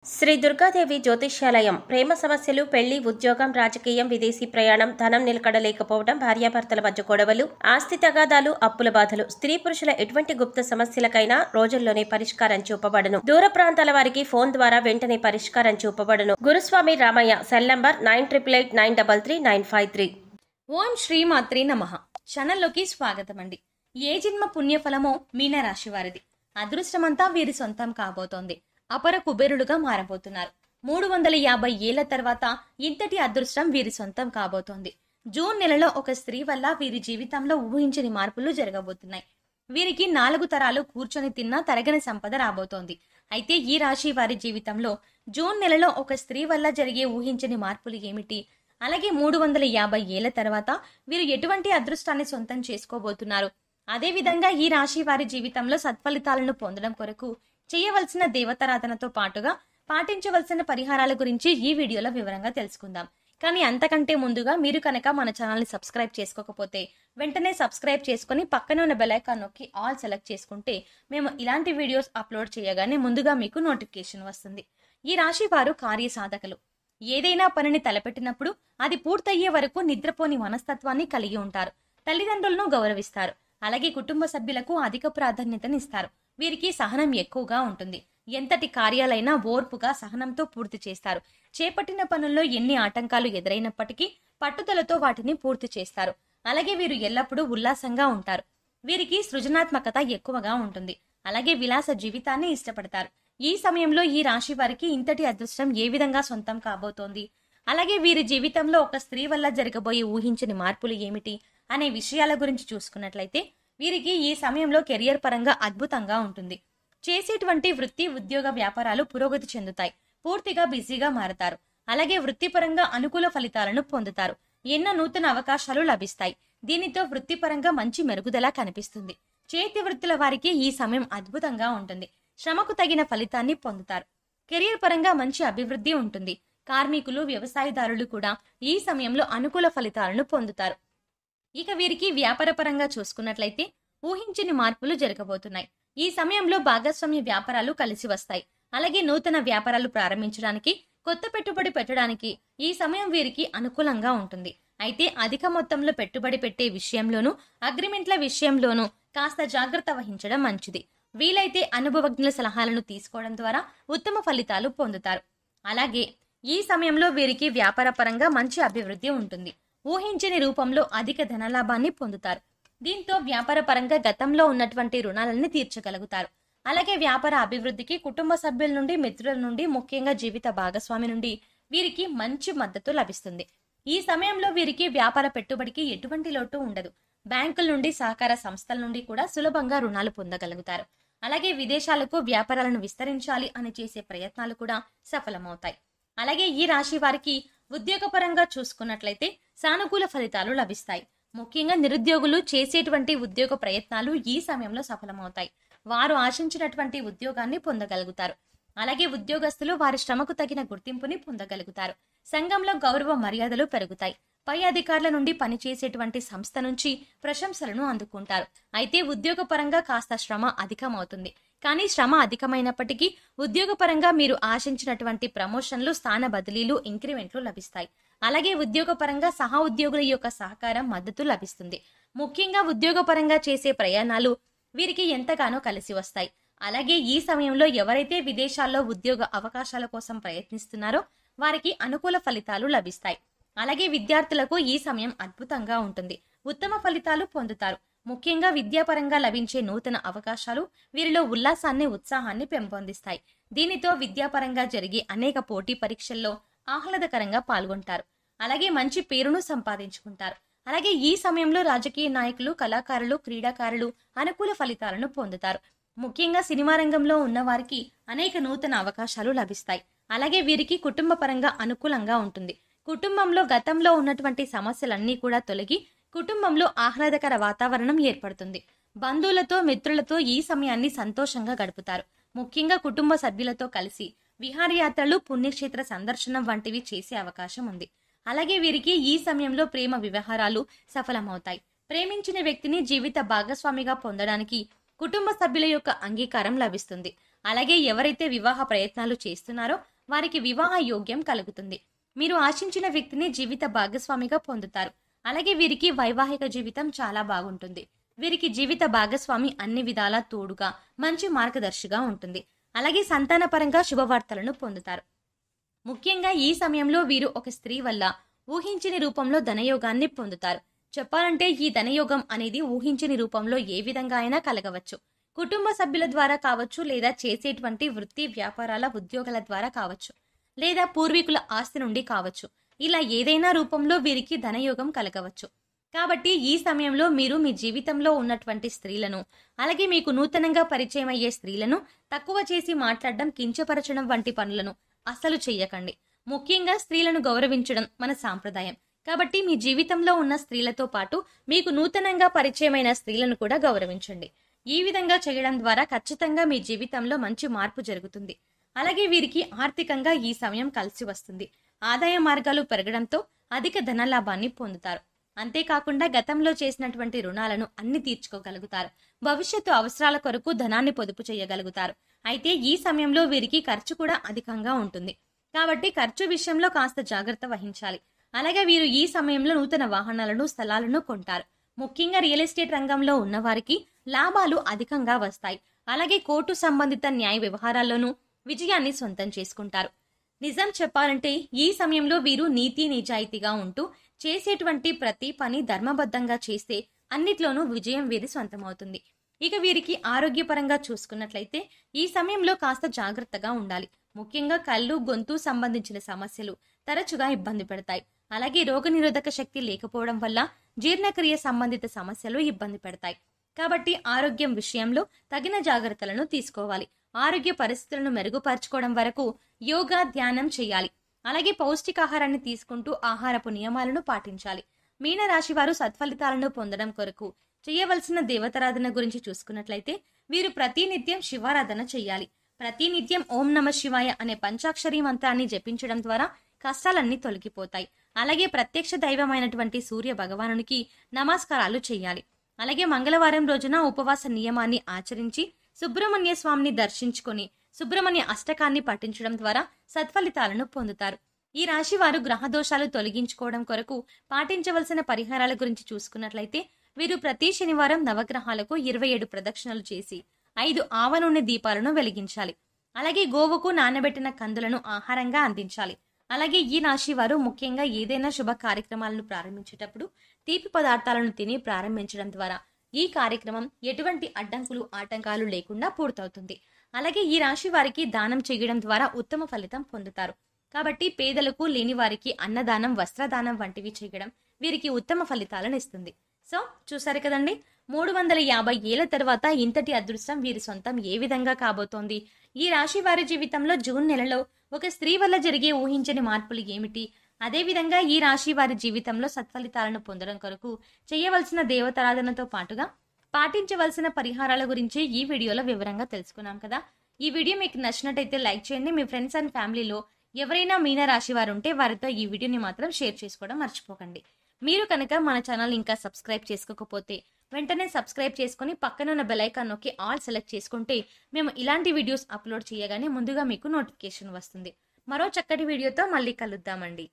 శ్రీ దుర్గాదేవి జ్యోతిష్యాలయం ప్రేమ సమస్యలు, పెళ్లి, ఉద్యోగం, రాజకీయం, విదేశీ ప్రయాణం, ధనం నిలకడలేకపోవడం, భార్యాభర్తల మధ్య గొడవలు, ఆస్తి తగాదాలు, అప్పుల బాధలు, స్త్రీ పురుషుల ఎటువంటి గుప్త సమస్యలకైనా రోజుల్లోనే పరిష్కారం చూపబడును. దూర ప్రాంతాల వారికి ఫోన్ ద్వారా వెంటనే పరిష్కారం చూపబడును. గురుస్వామి రామయ్య. Cell number 9888933953. ఓం శ్రీమాత్రే నమః. ఛానల్లోకి స్వాగతం అండి. ఏ జన్మ పుణ్యఫలమో మీనరాశి వారిది. అదృష్టమంతా వీరి సొంతం కాబోతోంది. అపర కుబేరులుగా మారబోతున్నారు. 350 ఏళ్ల తర్వాత ఇంతటి అదృష్టం వీరి సొంతం కాబోతోంది. జూన్ నెలలో ఒక స్త్రీ వల్ల వీరి జీవితంలో ఊహించని మార్పులు జరగబోతున్నాయి. వీరికి 4 తరాలు కూర్చొని తిన్నా తరగని సంపద రాబోతోంది. అయితే ఈ రాశి వారి జీవితంలో జూన్ నెలలో ఒక స్త్రీ వల్ల జరిగే ఊహించని మార్పులు ఏమిటి? అలాగే 350 ఏళ్ల తర్వాత వీరు ఎటువంటి అదృష్టాన్ని సొంతం చేసుకోబోతున్నారు? అదేవిధంగా ఈ రాశి వారి జీవితంలో సత్ఫలితాలను పొందడం కొరకు చేయవలసిన దేవతారాధనతో పాటుగా పాటించవలసిన పరిహారాల గురించి ఈ వీడియోలో వివరంగా తెలుసుకుందాం. కానీ అంతకంటే ముందుగా మీరు కనుక మన ఛానల్ని సబ్స్క్రైబ్ చేసుకోకపోతే వెంటనే సబ్స్క్రైబ్ చేసుకుని పక్కన ఉన్న బెల్ ఐకాన్ నొక్కి ఆల్ సెలెక్ట్ చేసుకుంటే మేము ఇలాంటి వీడియోస్ అప్లోడ్ చేయగానే ముందుగా మీకు నోటిఫికేషన్ వస్తుంది. ఈ రాశి వారు కార్యసాధకులు. ఏదైనా పనిని తలపెట్టినప్పుడు అది పూర్తయ్యే వరకు నిద్రపోని మనస్తత్వాన్ని కలిగి ఉంటారు. తల్లిదండ్రులను గౌరవిస్తారు. అలాగే కుటుంబ సభ్యులకు అధిక ప్రాధాన్యతనిస్తారు. వీరికి సహనం ఎక్కువగా ఉంటుంది. ఎంతటి కార్యాలైనా ఓర్పుగా సహనంతో పూర్తి చేస్తారు. చేపట్టిన పనుల్లో ఎన్ని ఆటంకాలు ఎదురైనప్పటికీ పట్టుదలతో వాటిని పూర్తి చేస్తారు. అలాగే వీరు ఎల్లప్పుడూ ఉల్లాసంగా ఉంటారు. వీరికి సృజనాత్మకత ఎక్కువగా ఉంటుంది. అలాగే విలాస జీవితాన్ని ఇష్టపడతారు. ఈ సమయంలో ఈ రాశి వారికి ఇంతటి అదృష్టం ఏ విధంగా సొంతం కాబోతోంది? అలాగే వీరి జీవితంలో ఒక స్త్రీ వల్ల జరగబోయే ఊహించని మార్పులు ఏమిటి అనే విషయాల గురించి చూసుకున్నట్లయితే వీరికి ఈ సమయంలో కెరియర్ పరంగా అద్భుతంగా ఉంటుంది. చేసేటువంటి వృత్తి, ఉద్యోగ, వ్యాపారాలు పురోగతి చెందుతాయి. పూర్తిగా బిజీగా మారతారు. అలాగే వృత్తిపరంగా అనుకూల ఫలితాలను పొందుతారు. ఎన్నో నూతన అవకాశాలు లభిస్తాయి. దీనితో వృత్తిపరంగా మంచి మెరుగుదల కనిపిస్తుంది. చేతి వృత్తుల వారికి ఈ సమయం అద్భుతంగా ఉంటుంది. శ్రమకు తగిన ఫలితాన్ని పొందుతారు. కెరియర్ పరంగా మంచి అభివృద్ధి ఉంటుంది. కార్మికులు, వ్యవసాయదారులు కూడా ఈ సమయంలో అనుకూల ఫలితాలను పొందుతారు. ఇక వీరికి వ్యాపారపరంగా చూసుకున్నట్లయితే ఊహించని మార్పులు జరగబోతున్నాయి. ఈ సమయంలో భాగస్వామ్య వ్యాపారాలు కలిసి వస్తాయి. అలాగే నూతన వ్యాపారాలు ప్రారంభించడానికి, కొత్త పెట్టుబడి పెట్టడానికి ఈ సమయం వీరికి అనుకూలంగా ఉంటుంది. అయితే అధిక మొత్తంలో పెట్టుబడి పెట్టే విషయంలోనూ, అగ్రిమెంట్ల విషయంలోనూ కాస్త జాగ్రత్త వహించడం మంచిది. వీలైతే అనుభవజ్ఞుల సలహాలను తీసుకోవడం ద్వారా ఉత్తమ ఫలితాలు పొందుతారు. అలాగే ఈ సమయంలో వీరికి వ్యాపార పరంగా మంచి అభివృద్ధి ఉంటుంది. ఊహించని రూపంలో అధిక ధనలాభాన్ని పొందుతారు. దీంతో వ్యాపార పరంగా గతంలో ఉన్నటువంటి రుణాలని తీర్చగలుగుతారు. అలాగే వ్యాపార అభివృద్ధికి కుటుంబ సభ్యుల నుండి, మిత్రుల నుండి, ముఖ్యంగా జీవిత భాగస్వామి నుండి వీరికి మంచి మద్దతు లభిస్తుంది. ఈ సమయంలో వీరికి వ్యాపార పెట్టుబడికి ఎటువంటి లోటు ఉండదు. బ్యాంకుల నుండి, సహకార సంస్థల నుండి కూడా సులభంగా రుణాలు పొందగలుగుతారు. అలాగే విదేశాలకు వ్యాపారాలను విస్తరించాలి అని చేసే ప్రయత్నాలు కూడా సఫలమవుతాయి. అలాగే ఈ రాశి వారికి ఉద్యోగపరంగా చూసుకున్నట్లయితే సానుకూల ఫలితాలు లభిస్తాయి. ముఖ్యంగా నిరుద్యోగులు చేసేటువంటి ఉద్యోగ ప్రయత్నాలు ఈ సమయంలో సఫలమవుతాయి. వారు ఆశించినటువంటి ఉద్యోగాన్ని పొందగలుగుతారు. అలాగే ఉద్యోగస్తులు వారి శ్రమకు తగిన గుర్తింపుని పొందగలుగుతారు. సంఘంలో గౌరవ మర్యాదలు పెరుగుతాయి. పై అధికారుల నుండి పనిచేసేటువంటి సంస్థ నుంచి ప్రశంసలను అందుకుంటారు. అయితే ఉద్యోగపరంగా కాస్త శ్రమ అధికమవుతుంది. కానీ శ్రమ అధికమైనప్పటికీ ఉద్యోగపరంగా మీరు ఆశించినటువంటి ప్రమోషన్లు, స్థాన బదిలీలు, ఇంక్రిమెంట్లు లభిస్తాయి. అలాగే ఉద్యోగపరంగా సహా ఉద్యోగుల యొక్క సహకారం, మద్దతు లభిస్తుంది. ముఖ్యంగా ఉద్యోగపరంగా చేసే ప్రయాణాలు వీరికి ఎంతగానో కలిసి వస్తాయి. అలాగే ఈ సమయంలో ఎవరైతే విదేశాల్లో ఉద్యోగ అవకాశాల కోసం ప్రయత్నిస్తున్నారో వారికి అనుకూల ఫలితాలు లభిస్తాయి. అలాగే విద్యార్థులకు ఈ సమయం అద్భుతంగా ఉంటుంది. ఉత్తమ ఫలితాలు పొందుతారు. ముఖ్యంగా విద్యాపరంగా లభించే నూతన అవకాశాలు వీరిలో ఉల్లాసాన్ని, ఉత్సాహాన్ని పెంపొందిస్తాయి. దీనితో విద్యాపరంగా జరిగే అనేక పోటీ పరీక్షల్లో ఆహ్లాదకరంగా పాల్గొంటారు. అలాగే మంచి పేరును సంపాదించుకుంటారు. అలాగే ఈ సమయంలో రాజకీయ నాయకులు, కళాకారులు, క్రీడాకారులు అనుకూల ఫలితాలను పొందుతారు. ముఖ్యంగా సినిమా రంగంలో ఉన్న వారికి అనేక నూతన అవకాశాలు లభిస్తాయి. అలాగే వీరికి కుటుంబ పరంగా అనుకూలంగా ఉంటుంది. కుటుంబంలో గతంలో ఉన్నటువంటి సమస్యలన్నీ కూడా తొలగి కుటుంబంలో ఆహ్లాదకర వాతావరణం ఏర్పడుతుంది. బంధువులతో, మిత్రులతో ఈ సమయాన్ని సంతోషంగా గడుపుతారు. ముఖ్యంగా కుటుంబ సభ్యులతో కలిసి విహారయాత్రలు, పుణ్యక్షేత్ర సందర్శనం వంటివి చేసే అవకాశం ఉంది. అలాగే వీరికి ఈ సమయంలో ప్రేమ వ్యవహారాలు సఫలమవుతాయి. ప్రేమించిన వ్యక్తిని జీవిత భాగస్వామిగా పొందడానికి కుటుంబ సభ్యుల యొక్క అంగీకారం లభిస్తుంది. అలాగే ఎవరైతే వివాహ ప్రయత్నాలు చేస్తున్నారో వారికి వివాహ యోగ్యం కలుగుతుంది. మీరు ఆశించిన వ్యక్తిని జీవిత భాగస్వామిగా పొందుతారు. అలాగే వీరికి వైవాహిక జీవితం చాలా బాగుంటుంది. వీరికి జీవిత భాగస్వామి అన్ని విధాలా తోడుగా మంచి మార్గదర్శిగా ఉంటుంది. అలాగే సంతానపరంగా శుభవార్తలను పొందుతారు. ముఖ్యంగా ఈ సమయంలో వీరు ఒక స్త్రీ వల్ల ఊహించని రూపంలో ధనయోగాన్ని పొందుతారు. చెప్పాలంటే ఈ ధనయోగం అనేది ఊహించని రూపంలో ఏ విధంగా అయినా కలగవచ్చు. కుటుంబ సభ్యుల ద్వారా కావచ్చు, లేదా చేసేటువంటి వృత్తి వ్యాపారాల ఉద్యోగాల ద్వారా కావచ్చు, లేదా పూర్వీకుల ఆస్తి నుండి కావచ్చు. ఇలా ఏదైనా రూపంలో వీరికి ధనయోగం కలగవచ్చు. కాబట్టి ఈ సమయంలో మీరు మీ జీవితంలో ఉన్నటువంటి స్త్రీలను, అలాగే మీకు నూతనంగా పరిచయం అయ్యే స్త్రీలను తక్కువ చేసి మాట్లాడడం, కించపరచడం వంటి పనులను అస్సలు చెయ్యకండి. ముఖ్యంగా స్త్రీలను గౌరవించడం మన సాంప్రదాయం. కాబట్టి మీ జీవితంలో ఉన్న స్త్రీలతో పాటు మీకు నూతనంగా పరిచయమైన స్త్రీలను కూడా గౌరవించండి. ఈ విధంగా చేయడం ద్వారా ఖచ్చితంగా మీ జీవితంలో మంచి మార్పు జరుగుతుంది. అలాగే వీరికి ఆర్థికంగా ఈ సమయం కలిసి వస్తుంది. ఆదాయ మార్గాలు పెరగడంతో అధిక ధనలాభాన్ని పొందుతారు. అంతేకాకుండా గతంలో చేసినటువంటి రుణాలను అన్ని తీర్చుకోగలుగుతారు. భవిష్యత్తు అవసరాల కొరకు ధనాన్ని పొదుపు చేయగలుగుతారు. అయితే ఈ సమయంలో వీరికి ఖర్చు కూడా అధికంగా ఉంటుంది. కాబట్టి ఖర్చు విషయంలో కాస్త జాగ్రత్త వహించాలి. అలాగే వీరు ఈ సమయంలో నూతన వాహనాలను, స్థలాలను కొంటారు. ముఖ్యంగా రియల్ ఎస్టేట్ రంగంలో ఉన్నవారికి లాభాలు అధికంగా వస్తాయి. అలాగే కోర్టు సంబంధిత న్యాయ వ్యవహారాల్లోనూ విజయాన్ని సొంతం చేసుకుంటారు. నిజం చెప్పాలంటే ఈ సమయంలో వీరు నీతి నిజాయితీగా ఉంటూ చేసేటువంటి ప్రతి పని ధర్మబద్ధంగా చేస్తే అన్నిట్లోనూ విజయం వీరి సొంతమవుతుంది. ఇక వీరికి ఆరోగ్యపరంగా చూసుకున్నట్లయితే ఈ సమయంలో కాస్త జాగ్రత్తగా ఉండాలి. ముఖ్యంగా కళ్ళు, గొంతు సంబంధించిన సమస్యలు తరచుగా ఇబ్బంది పెడతాయి. అలాగే రోగనిరోధక శక్తి లేకపోవడం వల్ల జీర్ణక్రియ సంబంధిత సమస్యలు ఇబ్బంది పెడతాయి. కాబట్టి ఆరోగ్యం విషయంలో తగిన జాగ్రత్తలను తీసుకోవాలి. ఆరోగ్య పరిస్థితులను మెరుగుపరచుకోవడం వరకు యోగా, ధ్యానం చేయాలి. అలాగే పౌష్టికాహారాన్ని తీసుకుంటూ ఆహారపు నియమాలను పాటించాలి. మీనరాశి వారు సత్ఫలితాలను పొందడం కొరకు చేయవలసిన దేవతారాధన గురించి చూసుకున్నట్లయితే వీరు ప్రతినిత్యం శివారాధన చేయాలి. ప్రతినిత్యం ఓం నమ శివాయ అనే పంచాక్షరి మంత్రాన్ని జపించడం ద్వారా కష్టాలన్నీ తొలగిపోతాయి. అలాగే ప్రత్యక్ష దైవమైనటువంటి సూర్య భగవానునికి నమస్కారాలు చేయాలి. అలాగే మంగళవారం రోజున ఉపవాస నియమాన్ని ఆచరించి సుబ్రహ్మణ్య స్వామిని దర్శించుకొని సుబ్రహ్మణ్య అష్టకాన్ని పఠించడం ద్వారా సత్ఫలితాలను పొందుతారు. ఈ రాశి వారు గ్రహదోషాలు తొలగించుకోవడం కొరకు పాటించవలసిన పరిహారాల గురించి చూసుకున్నట్లయితే వీరు ప్రతి శనివారం నవగ్రహాలకు 27 ప్రదక్షిణలు చేసి 5 ఆవ నూనె దీపాలను వెలిగించాలి. అలాగే గోవుకు నానబెట్టిన కందులను ఆహారంగా అందించాలి. అలాగే ఈ రాశి వారు ముఖ్యంగా ఏదైనా శుభ కార్యక్రమాలను ప్రారంభించేటప్పుడు తీపి పదార్థాలను తిని ప్రారంభించడం ద్వారా ఈ కార్యక్రమం ఎటువంటి అడ్డంకులు, ఆటంకాలు లేకుండా పూర్తవుతుంది. అలాగే ఈ రాశి వారికి దానం చేయడం ద్వారా ఉత్తమ ఫలితం పొందుతారు. కాబట్టి పేదలకు, లేని వారికి అన్నదానం, వస్త్రదానం వంటివి చేయడం వీరికి ఉత్తమ ఫలితాలను ఇస్తుంది. సో చూసారు కదండి, 350 ఏళ్ల తర్వాత ఇంతటి అదృష్టం వీరి సొంతం ఏ విధంగా కాబోతోంది. ఈ రాశి వారి జీవితంలో జూన్ నెలలో ఒక స్త్రీ వల్ల జరిగే ఊహించని మార్పులు ఏమిటి, అదేవిధంగా ఈ రాశి వారి జీవితంలో సత్ఫలితాలను పొందడం కొరకు చేయవలసిన దేవతారాధనతో పాటుగా పాటించవలసిన పరిహారాల గురించి ఈ వీడియోలో వివరంగా తెలుసుకున్నాం కదా. ఈ వీడియో మీకు నచ్చినట్టయితే లైక్ చేయండి. మీ ఫ్రెండ్స్ అండ్ ఫ్యామిలీలో ఎవరైనా మీన రాశి వారు ఉంటే వారితో ఈ వీడియోని మాత్రం షేర్ చేసుకోవడం మర్చిపోకండి. మీరు కనుక మన ఛానల్ ఇంకా సబ్స్క్రైబ్ చేసుకోకపోతే వెంటనే సబ్స్క్రైబ్ చేసుకుని పక్కనున్న బెల్ ఐకాన్ నొక్కి ఆల్ సెలెక్ట్ చేసుకుంటే మేము ఇలాంటి వీడియోస్ అప్లోడ్ చేయగానే ముందుగా మీకు నోటిఫికేషన్ వస్తుంది. మరో చక్కటి వీడియోతో మళ్ళీ కలుద్దామండి.